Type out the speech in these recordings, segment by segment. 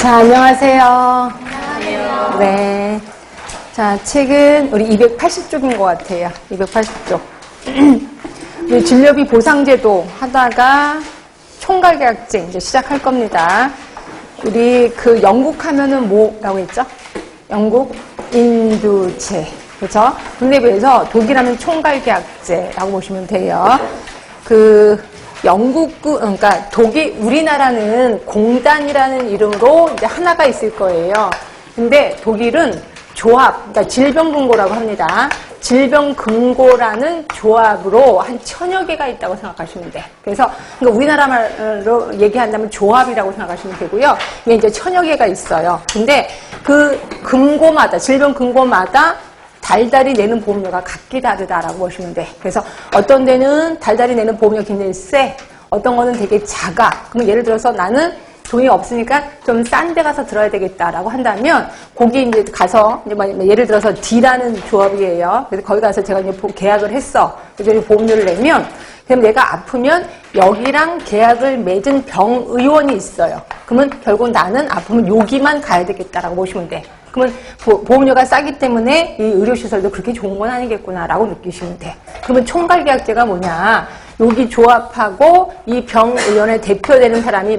자, 안녕하세요. 안녕하세요. 네. 자, 책은 우리 280쪽인 것 같아요. 280쪽. 우리 진료비 보상제도 하다가 총괄계약제 이제 시작할 겁니다. 우리 그 영국 하면은 뭐라고 했죠? 영국 인두제. 그렇죠? 국내에 비해서 독일하면 총괄계약제라고 보시면 돼요. 그러니까 독일, 우리나라는 공단이라는 이름으로 이제 하나가 있을 거예요. 근데 독일은 조합, 그러니까 질병금고라고 합니다. 질병금고라는 조합으로 한 1000여 개가 있다고 생각하시면 돼. 그래서 그러니까 우리나라 말로 얘기한다면 조합이라고 생각하시면 되고요. 이게 이제 1000여 개가 있어요. 근데 그 금고마다, 질병금고마다 달달이 내는 보험료가 각기 다르다라고 보시면 돼. 그래서 어떤 데는 달달이 내는 보험료가 굉장히 세, 어떤 거는 되게 작아. 그러면 예를 들어서 나는 돈이 없으니까 좀 싼 데 가서 들어야 되겠다라고 한다면 거기 이제 가서 이제 예를 들어서 D라는 조합이에요. 그래서 거기 가서 제가 이제 계약을 했어. 그래서 보험료를 내면 그럼 내가 아프면 여기랑 계약을 맺은 병의원이 있어요. 그러면 결국 나는 아프면 여기만 가야 되겠다라고 보시면 돼. 그러면 보험료가 싸기 때문에 이 의료시설도 그렇게 좋은 건 아니겠구나라고 느끼시면 돼. 그러면 총괄계약제가 뭐냐? 여기 조합하고 이 병의원의 대표되는 사람이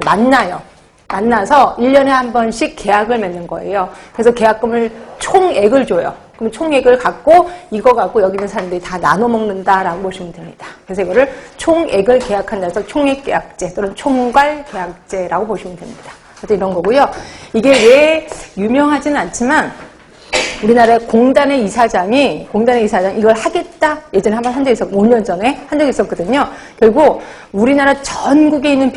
만나서 1년에 한 번씩 계약을 맺는 거예요. 그래서 계약금을 총액을 줘요. 그럼 총액을 갖고 이거 갖고 여기 있는 사람들이 다 나눠 먹는다라고 보시면 됩니다. 그래서 이거를 총액을 계약한다 해서 총액계약제 또는 총괄계약제라고 보시면 됩니다. 이런 거고요. 이게 왜 유명하지는 않지만 우리나라의 공단의 이사장이 이걸 하겠다 예전에 한번 한 적이 있었고 5년 전에 한 적이 있었거든요. 결국 우리나라 전국에 있는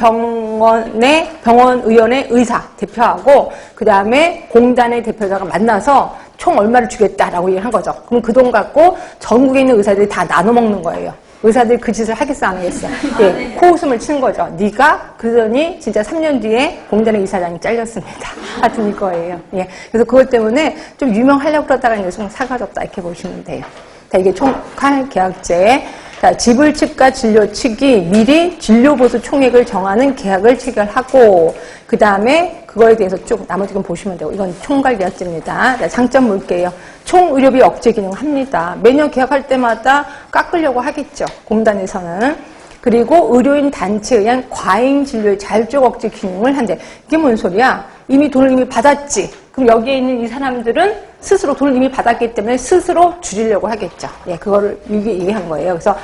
병원의원의 의사 대표하고 그 다음에 공단의 대표자가 만나서 총 얼마를 주겠다라고 얘기를 한 거죠. 그럼 그 돈 갖고 전국에 있는 의사들이 다 나눠 먹는 거예요. 의사들이 그 짓을 하겠어 안 하겠어? 예, 코웃음을 치는 거죠. 네가 그러더니 진짜 3년 뒤에 공단의 이사장이 잘렸습니다. 하여튼 이거예요. 예, 그래서 그것 때문에 좀 유명하려고 그러다가 이제 좀 사라졌다 이렇게 보시면 돼요. 자, 이게 총괄계약제. 자, 지불 측과 진료 측이 미리 진료보수 총액을 정하는 계약을 체결하고 그 다음에 그거에 대해서 쭉 나머지 건 보시면 되고 이건 총괄계약제입니다. 자, 장점 볼게요. 총의료비 억제 기능 합니다. 매년 계약할 때마다 깎으려고 하겠죠. 공단에서는. 그리고 의료인 단체에 의한 과잉 진료의 자율적 억제 기능을 한대. 이게 뭔 소리야? 돈을 이미 받았지. 그럼 여기에 있는 이 사람들은 스스로 돈을 이미 받았기 때문에 스스로 줄이려고 하겠죠. 예, 그거를 얘기한 거예요. 그래서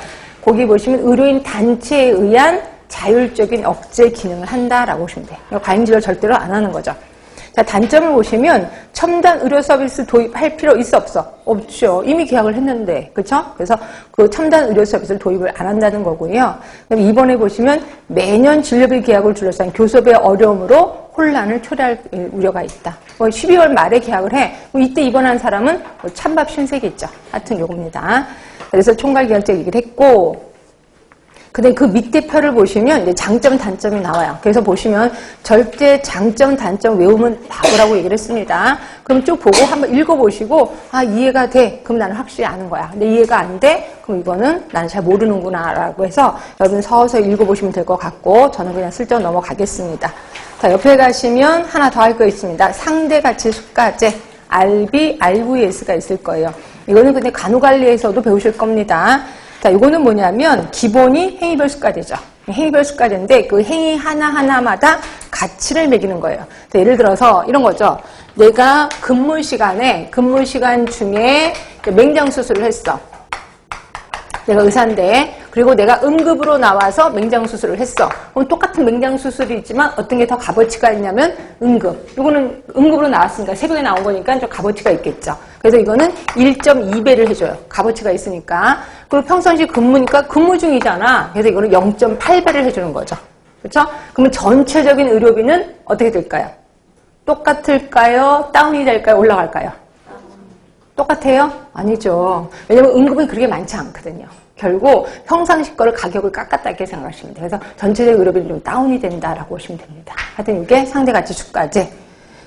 거기 보시면 의료인 단체에 의한 자율적인 억제 기능을 한다라고 보시면 돼요. 과잉 진료 절대로 안 하는 거죠. 자, 단점을 보시면 첨단 의료 서비스 도입할 필요 있어 없어? 없죠. 이미 계약을 했는데. 그렇죠? 그래서 그 첨단 의료 서비스를 도입을 안 한다는 거고요. 그다음에 이번에 보시면 매년 진료비 계약을 둘러싼 교섭의 어려움으로 혼란을 초래할 우려가 있다. 12월 말에 계약을 해. 이때 입원한 사람은 찬밥 신세겠죠. 하여튼 요겁니다. 그래서 총괄계약제 얘기를 했고 근데 그 밑에 표를 보시면 이제 장점, 단점이 나와요. 그래서 보시면 절대 장점, 단점 외우면 바보라고 얘기를 했습니다. 그럼 쭉 보고 한번 읽어보시고 이해가 돼. 그럼 나는 확실히 아는 거야. 근데 이해가 안 돼? 그럼 이거는 나는 잘 모르는구나 라고 해서 여러분 서서히 읽어보시면 될 것 같고 저는 그냥 슬쩍 넘어가겠습니다. 자, 옆에 가시면 하나 더 할 거 있습니다. 상대가치 수가제, RB, RVS가 있을 거예요. 이거는 근데 간호관리에서도 배우실 겁니다. 자, 이거는 뭐냐면 기본이 행위별 수가제죠. 행위별 수가제인데 그 행위 하나하나마다 가치를 매기는 거예요. 자, 예를 들어서 이런 거죠. 내가 근무 시간 중에 맹장 수술을 했어. 내가 의사인데 그리고 내가 응급으로 나와서 맹장 수술을 했어. 그럼 똑같은 맹장 수술이 있지만 어떤 게 더 값어치가 있냐면 응급. 이거는 응급으로 나왔으니까 새벽에 나온 거니까 좀 값어치가 있겠죠. 그래서 이거는 1.2배를 해줘요. 값어치가 있으니까. 그리고 평상시 근무니까 근무 중이잖아. 그래서 이거는 0.8배를 해주는 거죠. 그렇죠? 그러면 전체적인 의료비는 어떻게 될까요? 똑같을까요? 다운이 될까요? 올라갈까요? 똑같아요? 아니죠. 왜냐면 응급은 그렇게 많지 않거든요. 결국 평상시 거를 가격을 깎았다 이렇게 생각하시면 돼요. 그래서 전체적 의료비는 좀 다운이 된다라고 보시면 됩니다. 하여튼 이게 상대가치 수가제.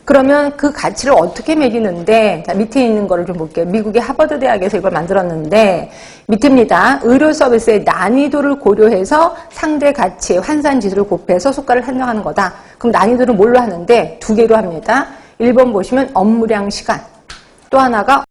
그러면 그 가치를 어떻게 매기는데, 자, 밑에 있는 거를 좀 볼게요. 미국의 하버드 대학에서 이걸 만들었는데, 밑입니다. 의료 서비스의 난이도를 고려해서 상대 가치의 환산 지수를 곱해서 수가를 산정하는 거다. 그럼 난이도를 뭘로 하는데? 두 개로 합니다. 1번 보시면 업무량 시간. 또 하나가